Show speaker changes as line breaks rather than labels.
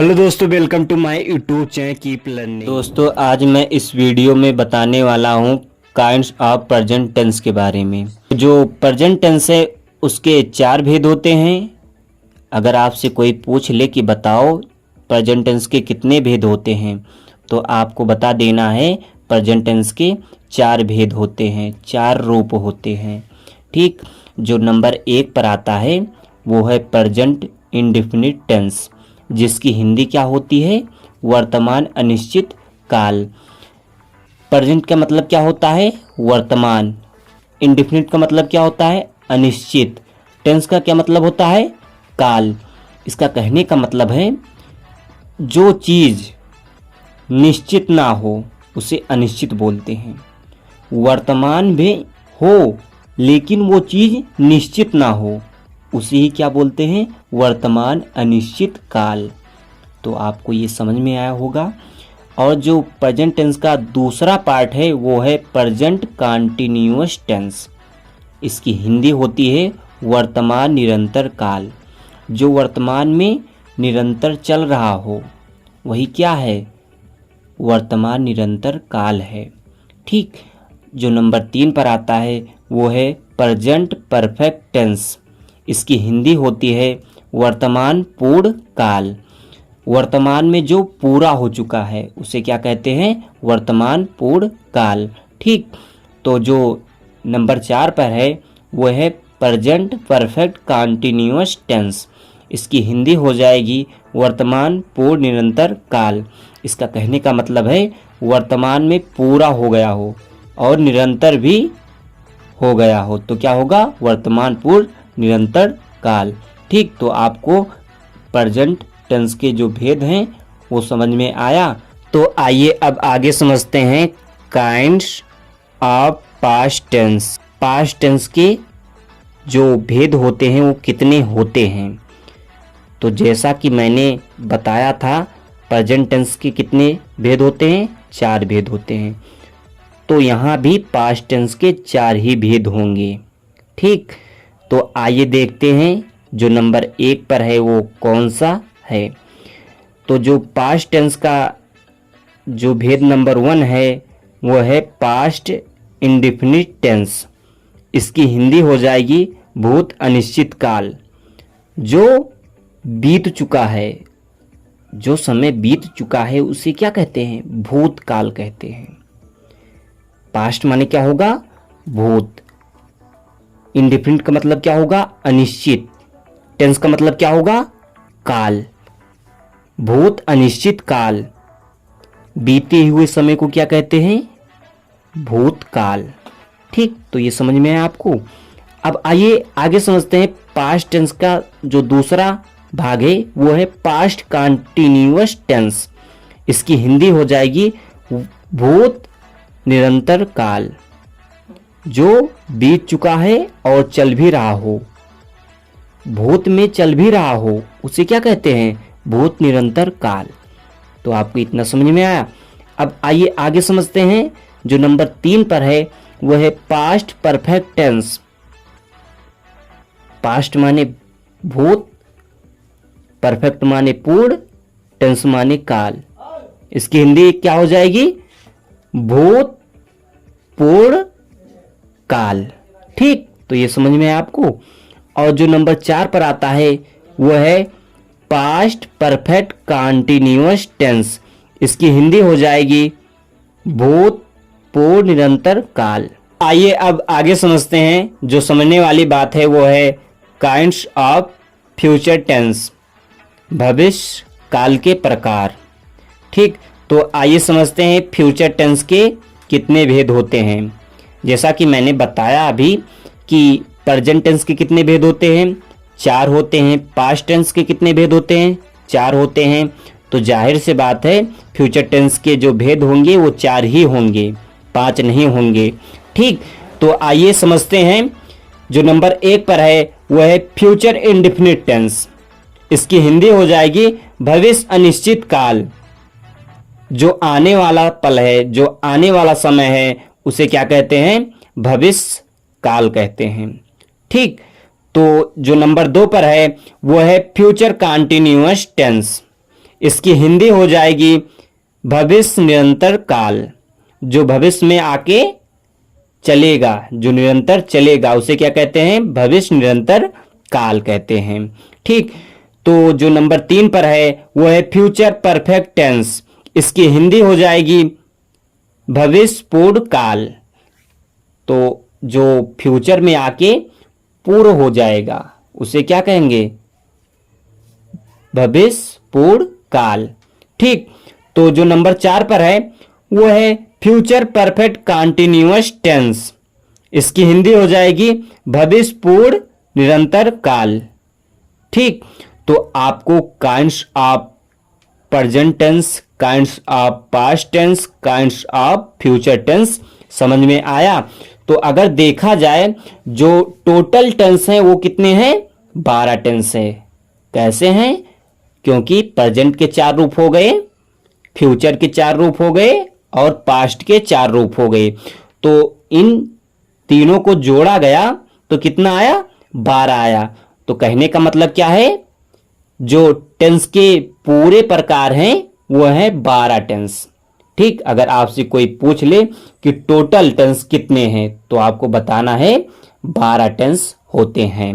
Hello दोस्तों, welcome to my YouTube channel keep learning.
दोस्तों आज मैं इस वीडियो में बताने वाला हूँ काइंड्स ऑफ प्रेजेंट टेंस के बारे में। जो प्रेजेंट टेंस है उसके चार भेद होते हैं। अगर आपसे कोई पूछ ले कि बताओ प्रेजेंट टेंस के कितने भेद होते हैं, तो आपको बता देना है प्रेजेंट टेंस के चार भेद होते हैं, चार रूप होते हैं। ठीक, जो नंबर 1 पर आता है वो है प्रेजेंट इंडेफिनिट टेंस, जिसकी हिंदी क्या होती है? वर्तमान अनिश्चित काल। प्रेजेंट का मतलब क्या होता है? वर्तमान। इंडेफिनिट का मतलब क्या होता है? अनिश्चित। टेंस का क्या मतलब होता है? काल। इसका कहने का मतलब है जो चीज़ निश्चित ना हो उसे अनिश्चित बोलते हैं। वर्तमान में हो लेकिन वो चीज़ निश्चित ना हो उसे ही क्या बोलते हैं? वर्तमान अनिश्चित काल। तो आपको ये समझ में आया होगा। और जो प्रेजेंट टेंस का दूसरा पार्ट है वो है प्रेजेंट कंटिन्यूअस टेंस। इसकी हिंदी होती है वर्तमान निरंतर काल। जो वर्तमान में निरंतर चल रहा हो वही क्या है? वर्तमान निरंतर काल है। ठीक, जो नंबर 3 पर आता है वो है प्रेजेंट परफेक्ट टेंस। इसकी हिंदी होती है वर्तमान पूर्ण काल। वर्तमान में जो पूरा हो चुका है उसे क्या कहते हैं? वर्तमान पूर्ण काल। ठीक, तो जो नंबर 4 पर है वो है प्रेजेंट परफेक्ट कंटिन्यूअस टेंस। इसकी हिंदी हो जाएगी वर्तमान पूर्ण निरंतर काल। इसका कहने का मतलब है वर्तमान में पूरा हो गया हो और निरंतर भी हो गया हो तो क्या होगा? वर्तमान पूर्ण निरंतर काल। ठीक, तो आपको प्रेजेंट टेंस के जो भेद हैं वो समझ में आया। तो आइए अब आगे समझते हैं kinds of past tense. Past tense के जो भेद होते हैं वो कितने होते हैं। तो जैसा कि मैंने बताया था प्रेजेंट टेंस के कितने भेद होते हैं? 4 भेद होते हैं। तो यहाँ भी पास्ट टेंस के 4 ही भेद होंगे। ठीक, तो आइए देखते हैं जो नंबर 1 पर है वो कौन सा है। तो जो पास्ट टेंस का जो भेद नंबर 1 है वो है पास्ट इंडेफिनिट टेंस। इसकी हिंदी हो जाएगी भूत अनिश्चित काल। जो बीत चुका है, जो समय बीत चुका है उसे क्या कहते हैं? भूतकाल कहते हैं। पास्ट माने क्या होगा? भूत। इंडेफिनिट का मतलब क्या होगा? अनिश्चित। टेंस का मतलब क्या होगा? काल। भूत अनिश्चित काल। बीते हुए समय को क्या कहते हैं? भूतकाल। ठीक, तो ये समझ में आया आपको। अब आइए आगे समझते हैं पास्ट टेंस का जो दूसरा भाग है वो है पास्ट कंटिन्यूअस टेंस। इसकी हिंदी हो जाएगी भूत निरंतर काल। जो बीत चुका है और चल भी रहा हो, भूत में चल भी रहा हो उसे क्या कहते हैं? भूत निरंतर काल। तो आपको इतना समझ में आया। अब आइए आगे समझते हैं जो नंबर 3 पर है वो है पास्ट परफेक्ट टेंस। पास्ट माने भूत, परफेक्ट माने पूर्ण, टेंस माने काल। इसकी हिंदी क्या हो जाएगी? भूत पूर्ण काल। ठीक, तो ये समझ में आया आपको। और जो नंबर 4 पर आता है वो है पास्ट परफेक्ट कंटिन्यूअस टेंस। इसकी हिंदी हो जाएगी भूत पूर्ण निरंतर काल। आइए अब आगे समझते हैं जो समझने वाली बात है वो है काइंड्स ऑफ फ्यूचर टेंस। भविष्य काल के प्रकार। ठीक, तो आइए समझते हैं फ्यूचर टेंस के कितने भेद होते हैं। जैसा कि मैंने बताया अभी कि प्रेजेंट टेंस के कितने भेद होते हैं? 4 होते हैं। पास्ट टेंस के कितने भेद होते हैं? 4 होते हैं। तो जाहिर से बात है फ्यूचर टेंस के जो भेद होंगे वो 4 ही होंगे, 5 नहीं होंगे। ठीक, तो आइए समझते हैं जो नंबर 1 पर है वो है फ्यूचर इंडेफिनिट टेंस। इसकी हिंदी हो जाएगी भविष्य अनिश्चित काल। जो आने वाला पल है, जो आने वाला समय है उसे क्या कहते हैं? भविष्य काल कहते हैं। ठीक, तो जो नंबर 2 पर है वो है फ्यूचर कंटिन्यूअस टेंस। इसकी हिंदी हो जाएगी भविष्य निरंतर काल। जो भविष्य में आके चलेगा, जो निरंतर चलेगा, उसे क्या कहते हैं? भविष्य निरंतर काल कहते हैं। ठीक, तो जो नंबर 3 पर है वो है फ्यूचर परफेक्ट टेंस। इसकी हिंदी हो जाएगी भविष्य पूर्ण काल। तो जो फ्यूचर में आके पूर्ण हो जाएगा उसे क्या कहेंगे? भविष्य पूर्ण काल। ठीक, तो जो नंबर 4 पर है वो है फ्यूचर परफेक्ट कंटिन्यूअस टेंस। इसकी हिंदी हो जाएगी भविष्य पूर्ण निरंतर काल। ठीक, तो आपको kinds of present tense, kinds of past tense, kinds of future tense समझ में आया। तो अगर देखा जाए जो टोटल टेंस हैं वो कितने हैं? 12 टेंस है। कैसे हैं? क्योंकि प्रेजेंट के 4 रूप हो गए, फ्यूचर के 4 रूप हो गए और पास्ट के 4 रूप हो गए। तो इन तीनों को जोड़ा गया तो कितना आया? 12 आया। तो कहने का मतलब क्या है? जो टेंस के पूरे प्रकार हैं वो है 12 टेंस। ठीक, अगर आपसे कोई पूछ ले कि टोटल टेंस कितने हैं तो आपको बताना है 12 टेंस होते हैं।